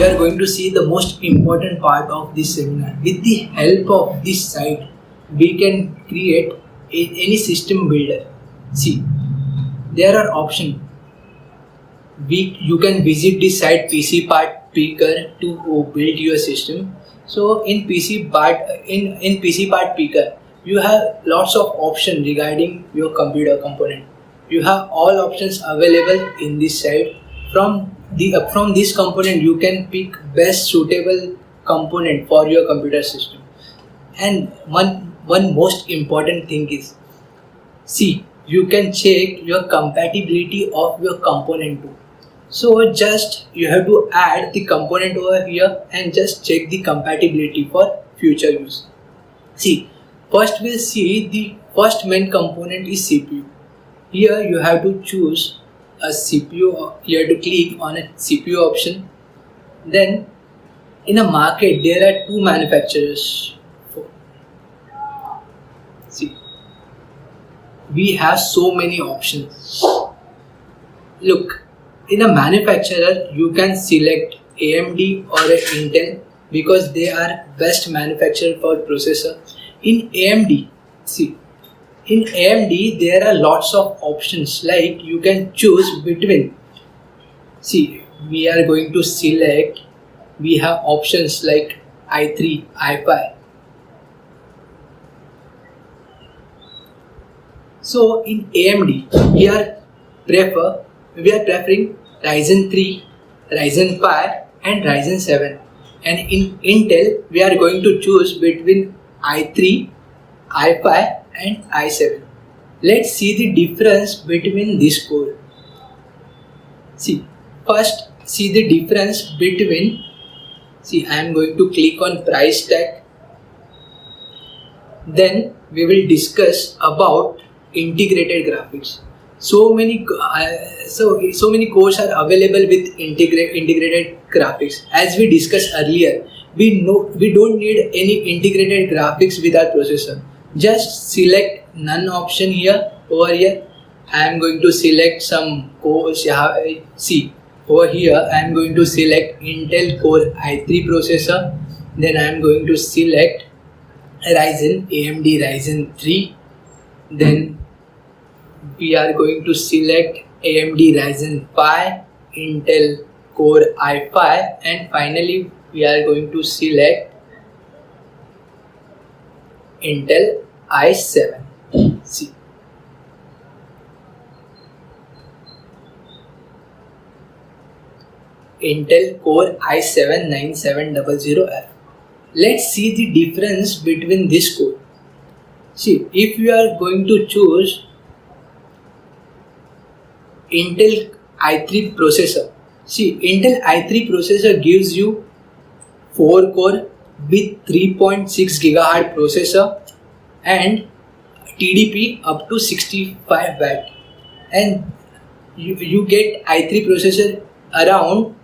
we are going to see the most important part of this seminar. With the help of this site, we can create any system builder. See, there are options. You can visit the site PC Part Picker to build your system. So in PC Part Picker, you have lots of options regarding your computer component. You have all options available in this site. From this component, you can pick best suitable component for your computer system. And one most important thing is, see, you can check your compatibility of your component too. So just you have to add the component over here and just check the compatibility for future use. See, first we'll see the first main component is CPU. Here you have to choose a CPU. You have to click on a CPU option. Then in a market there are two manufacturers. See, we have so many options. Look, in a manufacturer you can select AMD or Intel because they are best manufacturer for processor. In AMD, see, in AMD there are lots of options, like you can choose between. See, we are going to select. We have options like i3, i5. So in AMD we are preferring Ryzen 3, Ryzen 5 and Ryzen 7, and in Intel we are going to choose between i3, i5 and i7. Let's see the difference between this core. See, first see the difference between. See, I am going to click on price tag. Then we will discuss about integrated graphics. So many cores are available with integrated graphics. As we discussed earlier, we don't need any integrated graphics with our processor. Just select none option here. Over here I am going to select some cores. See, over here I am going to select Intel Core i3 processor. Then I am going to select AMD Ryzen 3. Then we are going to select AMD Ryzen 5, Intel Core i5, and finally we are going to select Intel i7. See, Intel Core i7-9700F. Let's see the difference between this core. See, if you are going to choose Intel i3 processor, see, Intel i3 processor gives you 4 core with 3.6 GHz processor and TDP up to 65 watt, and you get i3 processor around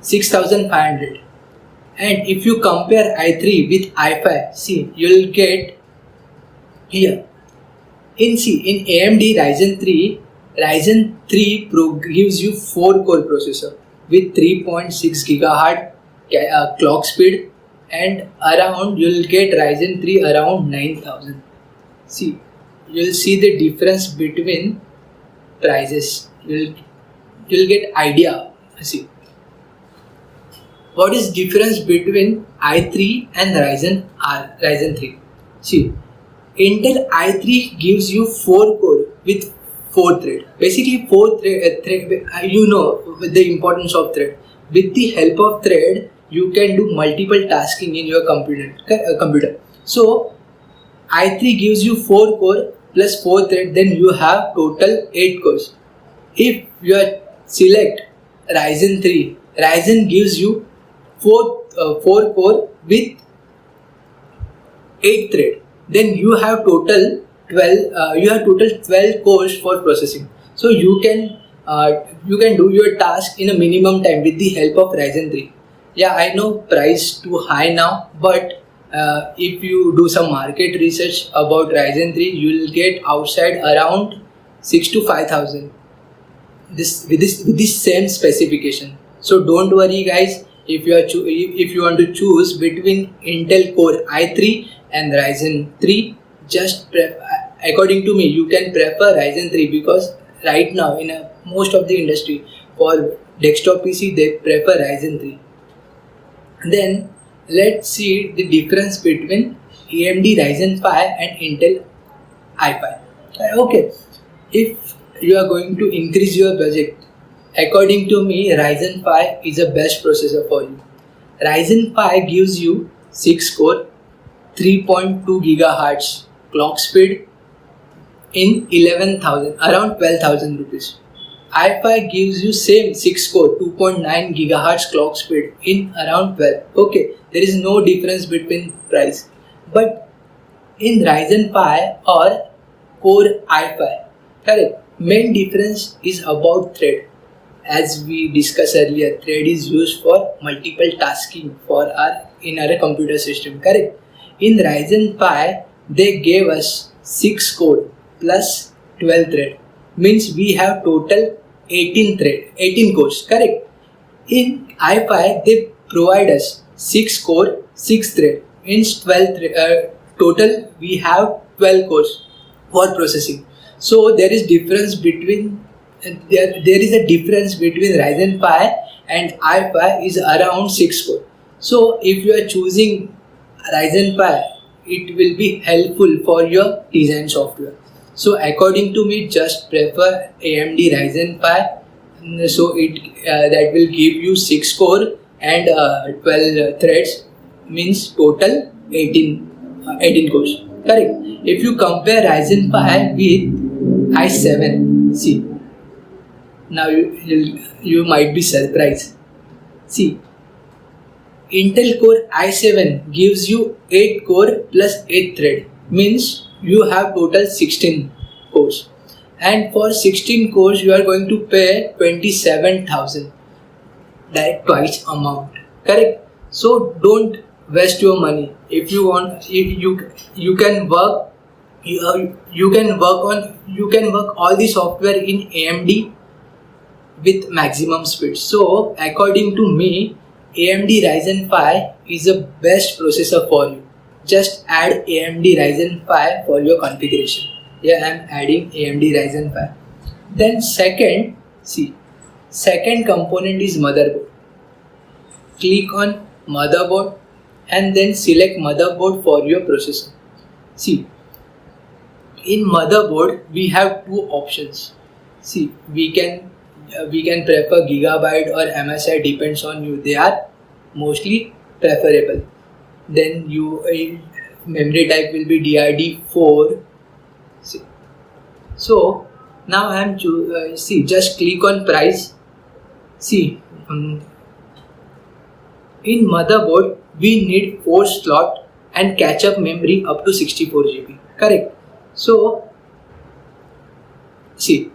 6500. And if you compare i3 with i5, see, you will get here in AMD Ryzen 3 Pro gives you 4 core processor with 3.6 GHz clock speed, and around you will get Ryzen 3 around 9000. See, you will see the difference between prices. You will get idea. See, what is difference between i3 and Ryzen 3? See, Intel i3 gives you 4 core with 4 thread. Basically 4 thread. You know the importance of thread. With the help of thread, you can do multiple tasking in your computer. So i3 gives you 4 core plus 4 thread. Then you have total 8 cores. If you select Ryzen 3, Ryzen gives you 4 core with 8 thread. Then you have total 12 cores for processing. So you can do your task in a minimum time with the help of Ryzen 3. Yeah, I know price too high now, but if you do some market research about Ryzen 3, you will get outside around 6 to 5,000. With this same specification. So don't worry guys, if if you want to choose between Intel Core i3 and Ryzen 3, according to me, you can prefer Ryzen 3 because right now in most of the industry for desktop PC they prefer Ryzen 3. Then let's see the difference between AMD Ryzen 5 and Intel i5. Okay, if you are going to increase your budget, according to me, Ryzen 5 is the best processor for you. Ryzen 5 gives you 6 core, 3.2 gigahertz clock speed in 11,000, around 12,000 rupees. i5 gives you same 6 core, 2.9 gigahertz clock speed in around 12. Okay, there is no difference between price. But in Ryzen 5 or Core i5, correct, main difference is about thread. As we discussed earlier, thread is used for multiple tasking in our computer system, correct. In Ryzen 5 they gave us 6 core plus 12 thread, means we have total 18 cores, correct. In i5 they provide us 6 core 6 thread, means 12 total we have 12 cores for processing. So there is difference between there is a difference between Ryzen 5 and i5 is around 6 core. So if you are choosing Ryzen 5, it will be helpful for your design software. So according to me, just prefer AMD Ryzen 5. So that will give you 6 core and 12 threads, means total 18 cores. Correct. If you compare Ryzen 5 with i7, see, now you might be surprised. See, Intel Core i7 gives you 8 core plus 8 thread, means you have total 16 cores, and for 16 cores you are going to pay 27,000, that twice amount, correct. So don't waste your money. If you want, if you can work you can work all the software in AMD with maximum speed. So according to me, AMD Ryzen 5 is the best processor for you. Just add AMD Ryzen 5 for your configuration. Yeah, I am adding AMD Ryzen 5. Then second component is motherboard. Click on motherboard and then select motherboard for your processor. See, in motherboard we have two options. See, we can prefer Gigabyte or MSI, depends on you. They are mostly preferable. Then memory type will be DRD4. So now I am just click on price. See, in motherboard we need 4 slot and catch up memory up to 64 GB. Correct. So see,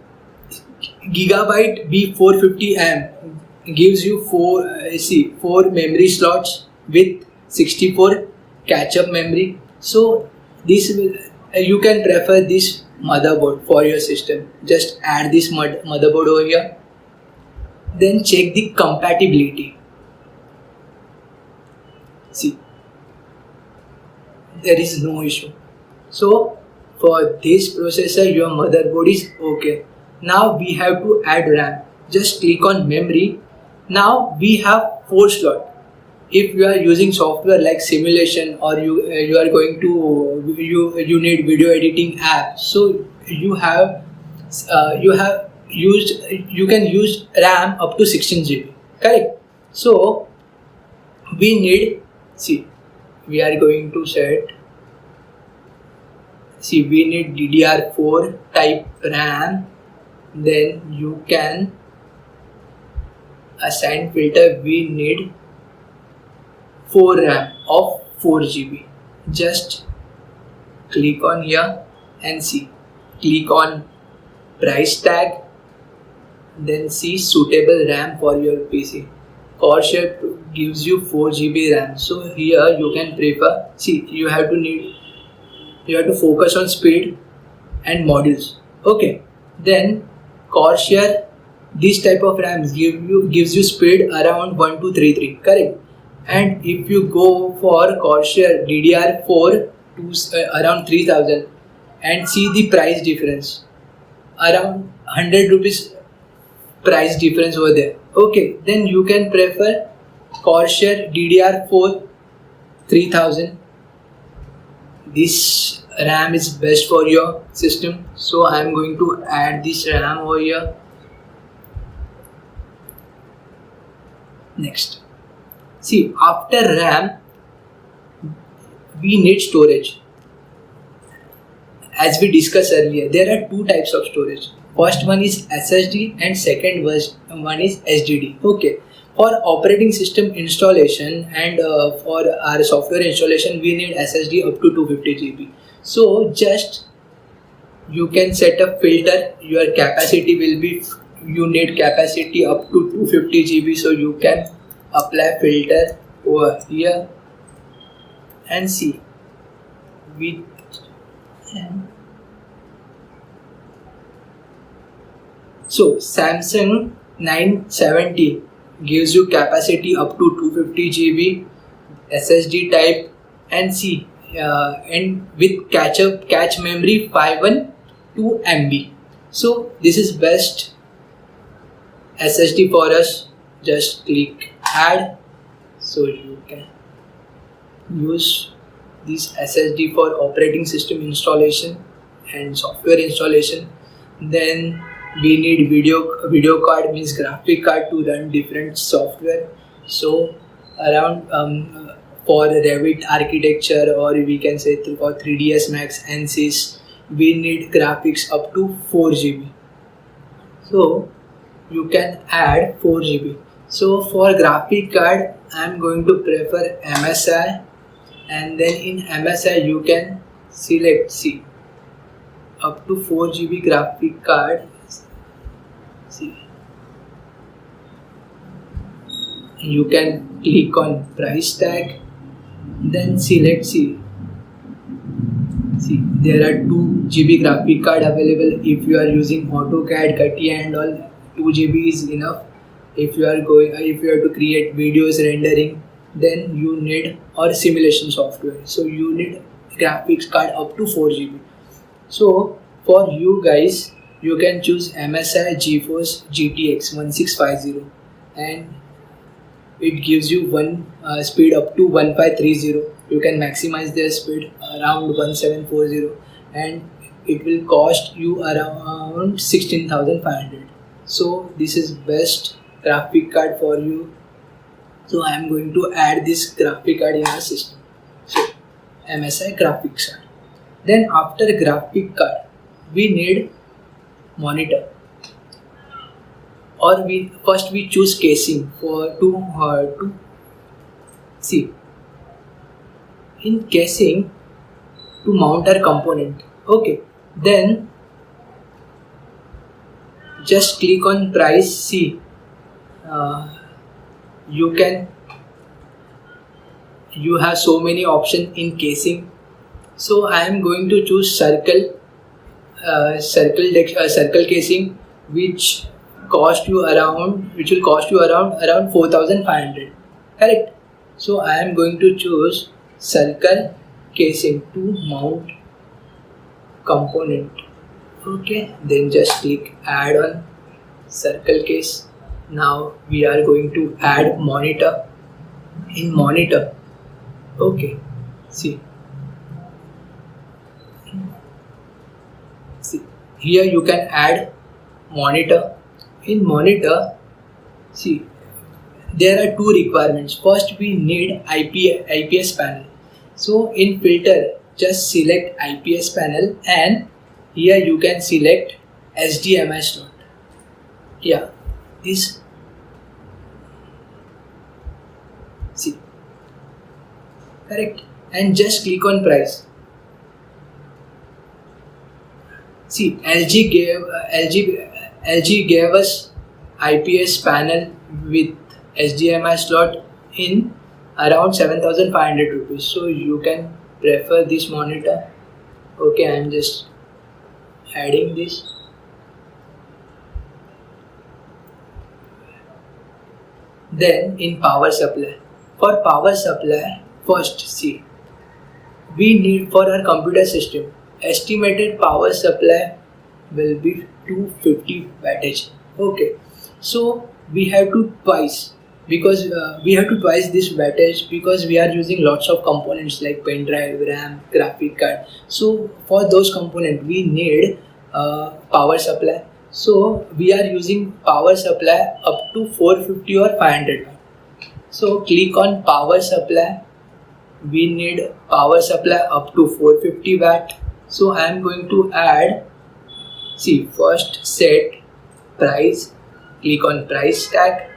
Gigabyte B450M gives you 4 memory slots with 64 catch-up memory. So this will you can prefer this motherboard for your system. Just add this motherboard over here. Then check the compatibility. See, there is no issue. So for this processor your motherboard is okay. Now we have to add RAM. Just click on memory. Now we have 4 slots. If you are using software like simulation, or you are going to you need video editing app, so you can use RAM up to 16 GB. Correct. So we need, we are going to set. We need DDR4 type RAM. Then you can assign filter. We need 4 RAM of 4 GB. Just click on here and click on price tag, then suitable RAM for your PC. Corsair gives you 4 GB RAM. So here you can prefer, you have to focus on speed and modules. Okay. Then Corsair This type of RAMs gives you speed around 1233, correct? And if you go for Corsair DDR4 to around 3000 and see the price difference, around 100 rupees price difference over there. Okay, then you can prefer Corsair DDR4 3000. This RAM is best for your system, so I am going to add this RAM over here. Next, see, after RAM we need storage. As we discussed earlier, there are two types of storage. First one is SSD and second one is HDD. Okay, for operating system installation and for our software installation, we need SSD up to 250 GB. So just you can set a filter. Your capacity will be, you need capacity up to 250 GB, so you can apply filter over here and see with so Samsung 970 gives you capacity up to 250 GB SSD type, and see and with cache memory 512 MB. So this is best SSD for us. Just click add, so you can use this SSD for operating system installation and software installation. Then we need video card, means graphic card, to run different software. So around for Revit architecture, or we can say for 3ds Max, ANSYS, we need graphics up to 4 GB. So you can add 4 GB. So for graphic card, I am going to prefer MSI, and then in MSI you can select, see, up to 4 GB graphic card. See, you can click on price tag, then select, see, there are 2 GB graphic card available. If you are using AutoCAD, CATIA and all, 2 GB is enough. If you have to create videos rendering, then you need, or simulation software, so you need graphics card up to 4 GB. So for you guys, you can choose MSI GeForce GTX 1650, and it gives you speed up to 1530. You can maximize their speed around 1740, and it will cost you around 16,500. So this is best graphic card for you. So I am going to add this graphic card in our system. So MSI graphics card. Then after graphic card, we need monitor, or we choose casing for to see, in casing to mount our component. Okay, then just click on price. See, you have so many options in casing. So I am going to choose circle casing, which will cost you around 4,500, correct? So I am going to choose circle casing to mount component. Okay, then just click add on circle case. Now we are going to add monitor. In monitor, okay, see, here you can add monitor. In monitor, see, there are 2 requirements. First, we need IPS panel. So in filter, just select IPS panel, and here you can select HDMI slot. Yeah, this, see, correct, and just click on price. See, LG gave us IPS panel with HDMI slot in around 7,500 rupees. So you can prefer this monitor. Okay, I am just adding this. Then in power supply, for power supply, first see, we need for our computer system, estimated power supply will be 250 wattage. Okay, so we have to twice, because we have to twice this wattage because we are using lots of components like pen drive, RAM, graphic card. So for those components we need power supply. So we are using power supply up to 450 or 500 watt. So click on power supply. We need power supply up to 450 watt. So I am going to add, see, first set price, click on price tag.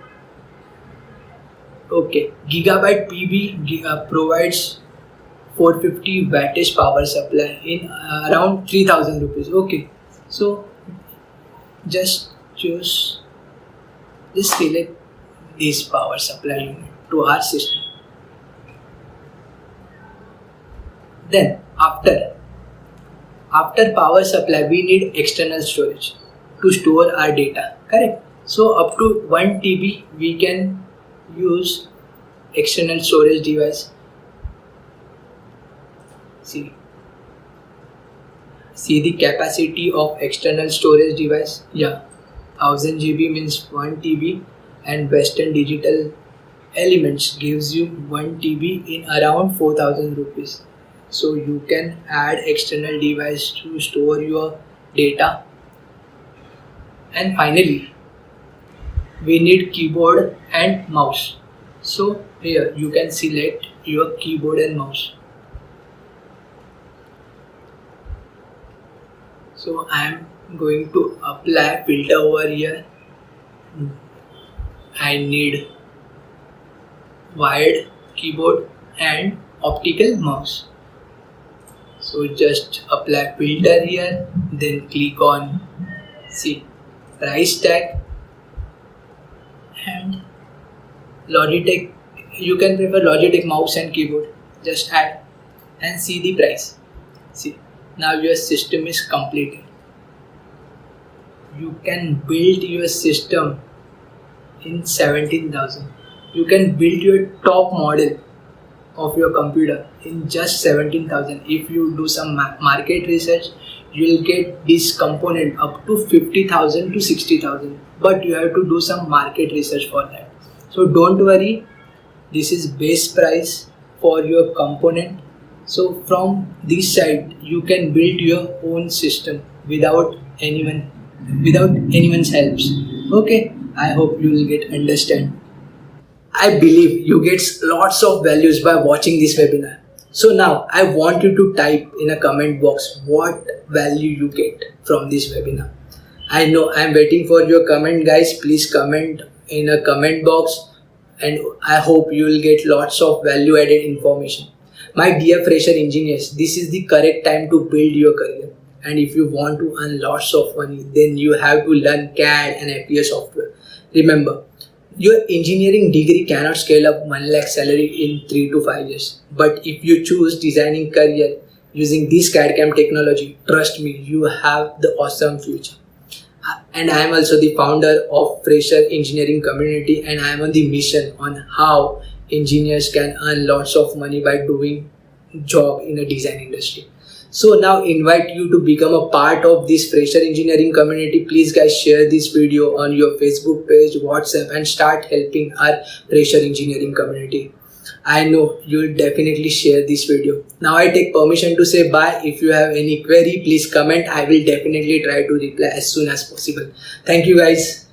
Okay, Gigabyte PB provides 450 wattage power supply in around 3000 rupees. Okay, so just choose, just select this power supply unit to our system. Then after power supply we need external storage to store our data, correct? So up to 1 TB we can use external storage device. See the capacity of external storage device. Yeah, 1000 GB means 1 TB, and Western Digital Elements gives you 1 TB in around 4000 rupees. So you can add external device to store your data. And finally, we need keyboard and mouse. So here you can select your keyboard and mouse. So I am going to apply filter over here. I need wired keyboard and optical mouse. So just apply filter here, then click on, see, price tag, and Logitech. You can prefer Logitech mouse and keyboard. Just add and see the price. See, now your system is completed. You can build your system in 17,000. You can build your top model of your computer in just 17,000. If you do some market research, you will get this component up to 50,000 to 60,000, but you have to do some market research for that. So don't worry, this is base price for your component. So from this side you can build your own system without anyone's helps. Okay, I hope you will get understand. I believe you get lots of values by watching this webinar. So now I want you to type in a comment box what value you get from this webinar. I know I am waiting for your comment, guys. Please comment in a comment box, and I hope you will get lots of value added information. My dear fresher engineers, this is the correct time to build your career. And if you want to earn lots of money, then you have to learn CAD and FEA software. Remember, your engineering degree cannot scale up 1 lakh salary in 3 to 5 years. But if you choose designing career using this CAD CAM technology, trust me, you have the awesome future. And I am also the founder of Fresher Engineering Community, and I am on the mission on how engineers can earn lots of money by doing job in a design industry. So now invite you to become a part of this Fresher Engineering Community. Please guys, share this video on your Facebook page, WhatsApp, and start helping our Fresher Engineering Community. I know you will definitely share this video. Now I take permission to say bye. If you have any query, please comment. I will definitely try to reply as soon as possible. Thank you guys.